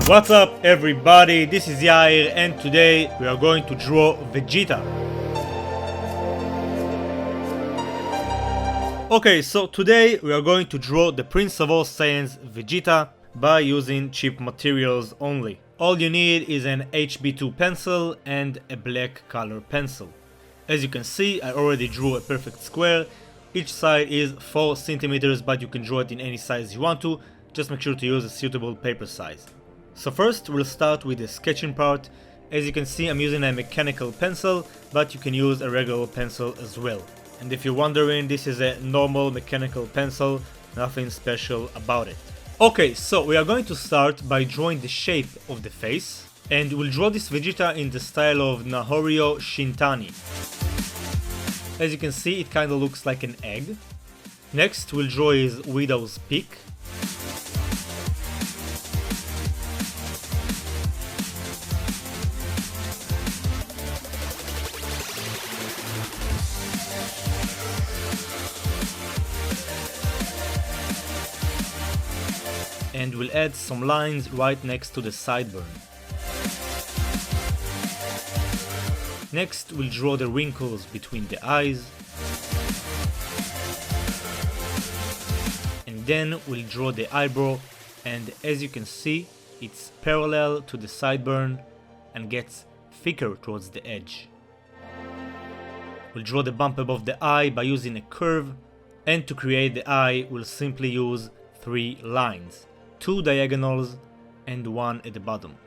What's up everybody, this is Yair and today we are going to draw Vegeta. Okay, so today we are going to draw the Prince of All Saiyans Vegeta by using cheap materials only. All you need is an HB2 pencil and a black color pencil. As you can see, I already drew a perfect square. Each side is 4 centimeters, but you can draw it in any size you want to. Just make sure to use a suitable paper size. So first we'll start with the sketching part. As you can see, I'm using a mechanical pencil, but you can use a regular pencil as well. And if you're wondering, this is a normal mechanical pencil, nothing special about it. Okay, so we are going to start by drawing the shape of the face, and we'll draw this Vegeta in the style of Nahorio Shintani. As you can see, it kinda looks like an egg. Next we'll draw his widow's peak. And we'll add some lines right next to the sideburn. Next we'll draw the wrinkles between the eyes. And then we'll draw the eyebrow, and as you can see, it's parallel to the sideburn and gets thicker towards the edge. We'll draw the bump above the eye by using a curve, and to create the eye we'll simply use 3 lines. 2 diagonals and 1 at the bottom.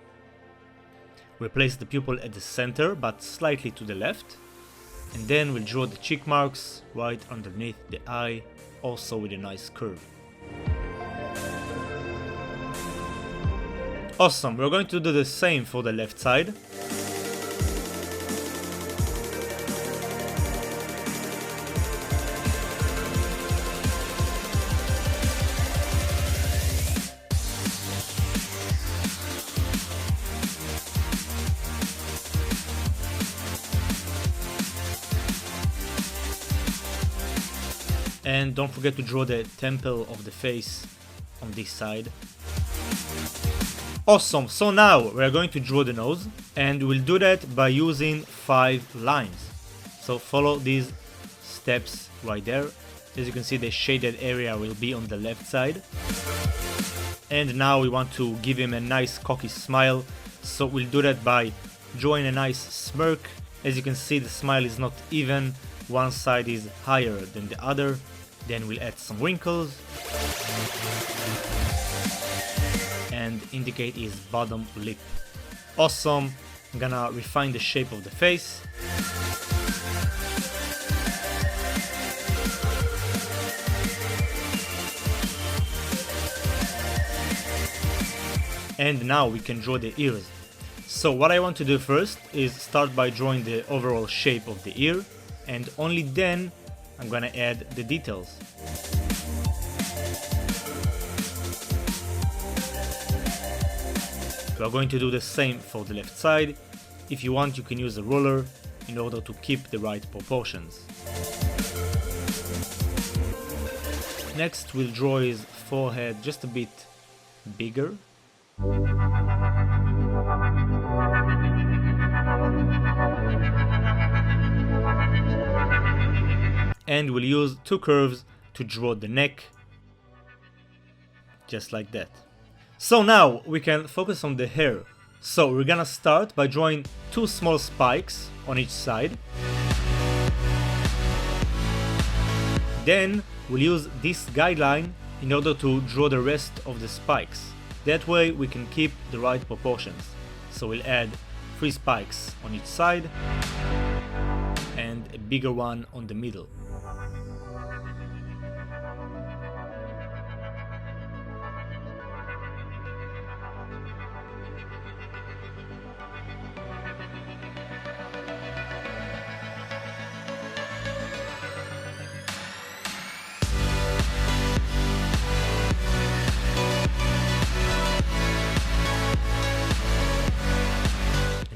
We'll place the pupil at the center but slightly to the left, and then we'll draw the cheek marks right underneath the eye, also with a nice curve. Awesome, we're going to do the same for the left side. And don't forget to draw the temple of the face on this side. Awesome, so now we are going to draw the nose, and we'll do that by using 5 lines. So follow these steps right there. As you can see, the shaded area will be on the left side. And now we want to give him a nice cocky smile, so we'll do that by drawing a nice smirk. As you can see, the smile is not even, one side is higher than the other. Then we'll add some wrinkles and indicate his bottom lip. Awesome, I'm gonna refine the shape of the face. And now we can draw the ears. So what I want to do first is start by drawing the overall shape of the ear, and only then I'm gonna add the details. We are going to do the same for the left side. If you want, you can use a ruler in order to keep the right proportions. Next we'll draw his forehead just a bit bigger. And we'll use 2 curves to draw the neck, just like that. So now we can focus on the hair. So we're gonna start by drawing 2 small spikes on each side. Then we'll use this guideline in order to draw the rest of the spikes. That way we can keep the right proportions. So we'll add 3 spikes on each side and a bigger one on the middle.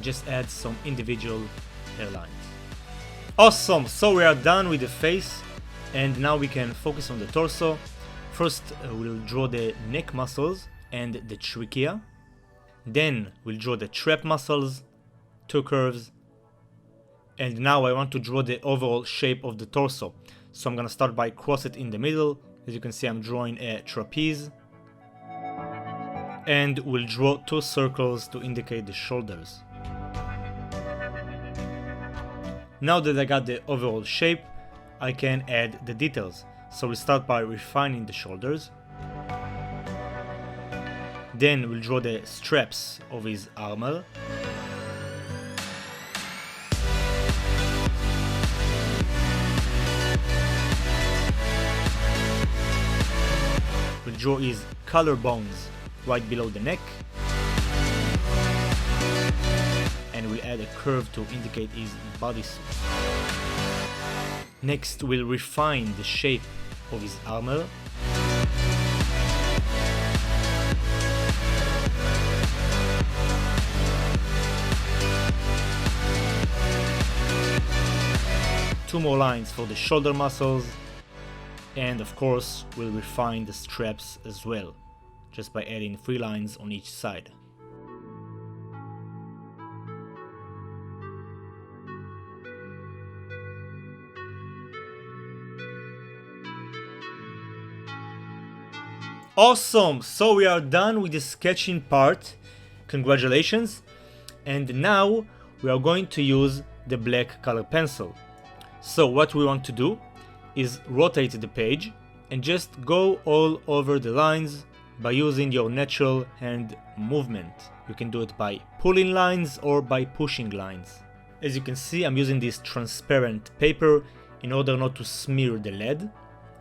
Just add some individual hairlines. Awesome, so we are done with the face, and now we can focus on the torso. First we'll draw the neck muscles and the trachea. Then we'll draw the trap muscles, 2 curves, and now I want to draw the overall shape of the torso. So I'm gonna start by cross it in the middle. As you can see, I'm drawing a trapeze. And we'll draw 2 circles to indicate the shoulders. Now that I got the overall shape, I can add the details. So we'll start by refining the shoulders. Then we'll draw the straps of his armor. We'll draw his collarbones right below the neck. And we'll add a curve to indicate his bodysuit. Next, we'll refine the shape of his armor. Two more lines for the shoulder muscles, and of course we'll refine the straps as well, just by adding 3 lines on each side. Awesome! So we are done with the sketching part. Congratulations! And now we are going to use the black color pencil. So what we want to do is rotate the page and just go all over the lines by using your natural hand movement. You can do it by pulling lines or by pushing lines. As you can see, I'm using this transparent paper in order not to smear the lead.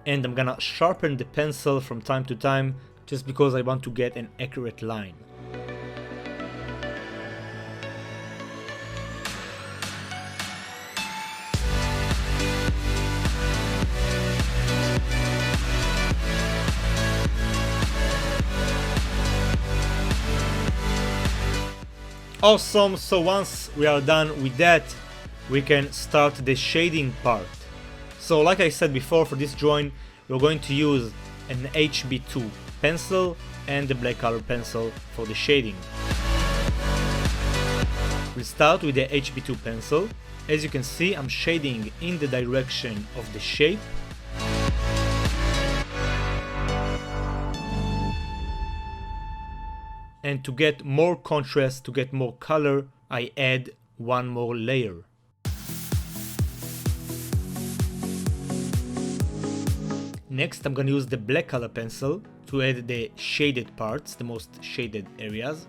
And I'm gonna sharpen the pencil from time to time just because I want to get an accurate line. Awesome, so once we are done with that, we can start the shading part. So like I said before, for this drawing, we're going to use an HB2 pencil and the black color pencil for the shading. We'll start with the HB2 pencil. As you can see, I'm shading in the direction of the shape. And to get more contrast, to get more color, I add 1 more layer. Next, I'm gonna use the black color pencil to add the shaded parts, the most shaded areas.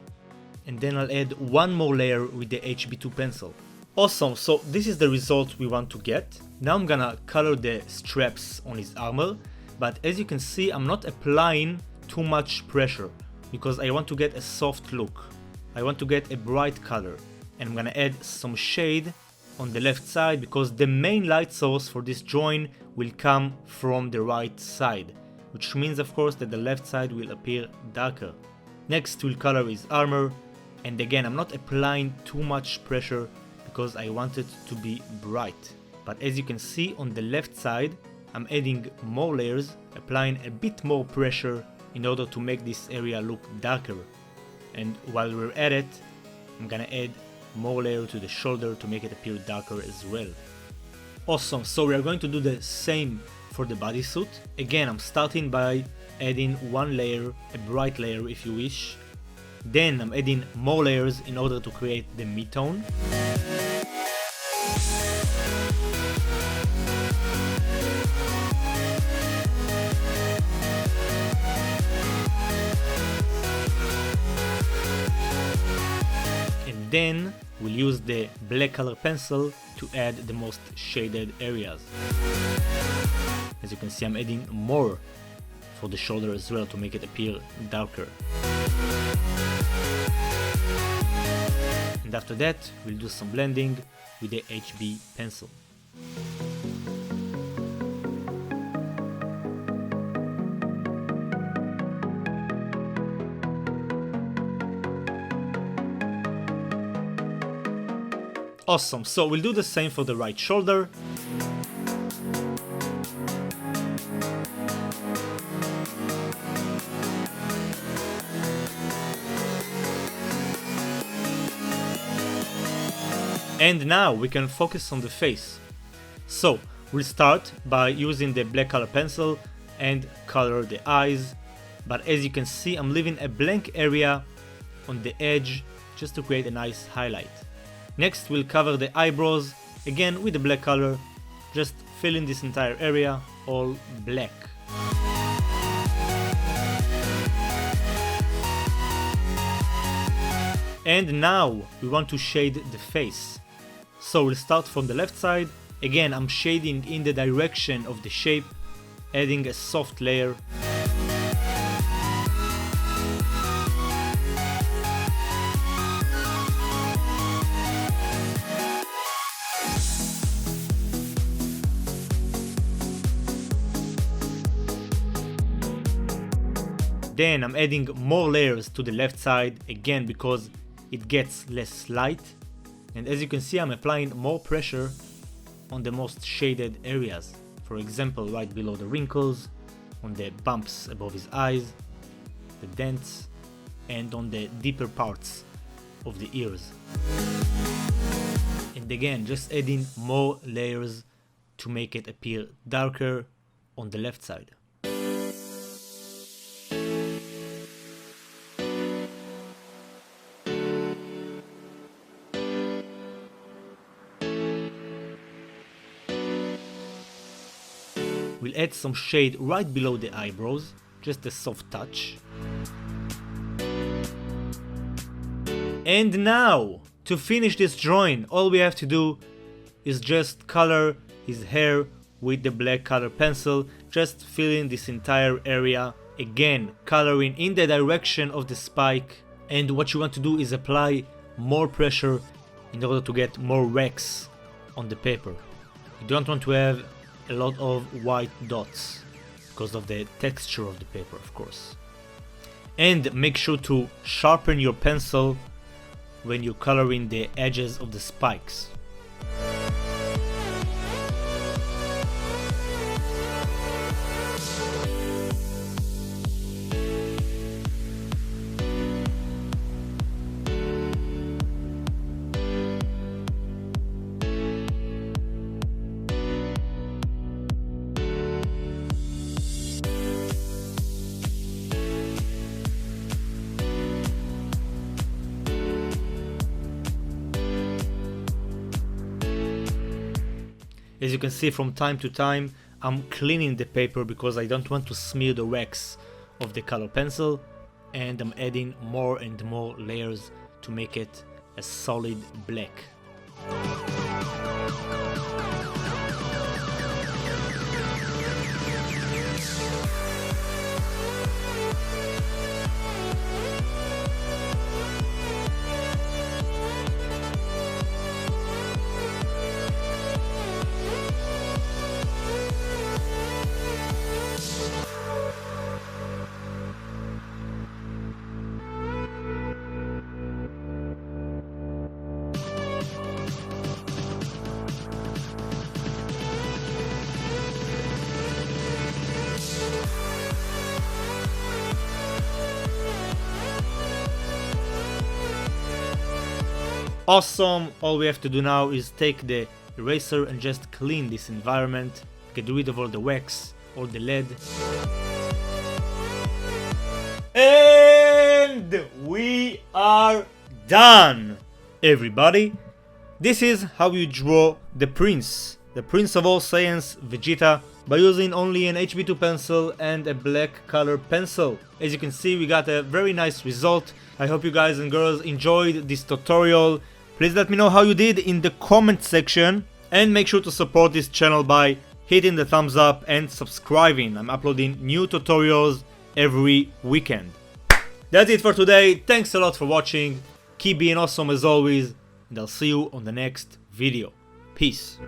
And then I'll add 1 more layer with the HB2 pencil. Awesome, so this is the result we want to get. Now I'm gonna color the straps on his armor, but as you can see, I'm not applying too much pressure because I want to get a soft look. I want to get a bright color, and I'm gonna add some shade on the left side because the main light source for this drawing will come from the right side, which means of course that the left side will appear darker. Next, we'll color his armor, and again, I'm not applying too much pressure because I want it to be bright. But as you can see on the left side, I'm adding more layers, applying a bit more pressure in order to make this area look darker. And while we're at it, I'm gonna add more layer to the shoulder to make it appear darker as well. Awesome, so we are going to do the same for the bodysuit. Again, I'm starting by adding 1 layer, a bright layer if you wish. Then I'm adding more layers in order to create the mid-tone. Then we'll use the black color pencil to add the most shaded areas. As you can see, I'm adding more for the shoulder as well to make it appear darker. And after that, we'll do some blending with the HB pencil. Awesome, so we'll do the same for the right shoulder. And now we can focus on the face. So we'll start by using the black color pencil and color the eyes, but as you can see I'm leaving a blank area on the edge just to create a nice highlight. Next we'll cover the eyebrows, again with the black color, just filling this entire area all black. And now we want to shade the face. So we'll start from the left side. Again, I'm shading in the direction of the shape, adding a soft layer. Then I'm adding more layers to the left side, again because it gets less light. And as you can see, I'm applying more pressure on the most shaded areas. For example, right below the wrinkles, on the bumps above his eyes, the dents, and on the deeper parts of the ears. And again, just adding more layers to make it appear darker on the left side. We'll add some shade right below the eyebrows, just a soft touch. And now, to finish this drawing, all we have to do is just color his hair with the black color pencil, just filling this entire area, again coloring in the direction of the spike. And what you want to do is apply more pressure in order to get more wax on the paper. You don't want to have a lot of white dots because of the texture of the paper, of course. And make sure to sharpen your pencil when you're coloring the edges of the spikes. As you can see, from time to time I'm cleaning the paper because I don't want to smear the wax of the color pencil, and I'm adding more and more layers to make it a solid black. Awesome! All we have to do now is take the eraser and just clean this environment, get rid of all the wax, all the lead. And we are done! Everybody, this is how you draw the prince of all Saiyans, Vegeta, by using only an HB2 pencil and a black color pencil. As you can see, we got a very nice result. I hope you guys and girls enjoyed this tutorial. Please let me know how you did in the comment section, and make sure to support this channel by hitting the thumbs up and subscribing. I'm uploading new tutorials every weekend. That's it for today. Thanks a lot for watching. Keep being awesome as always, and I'll see you on the next video. Peace.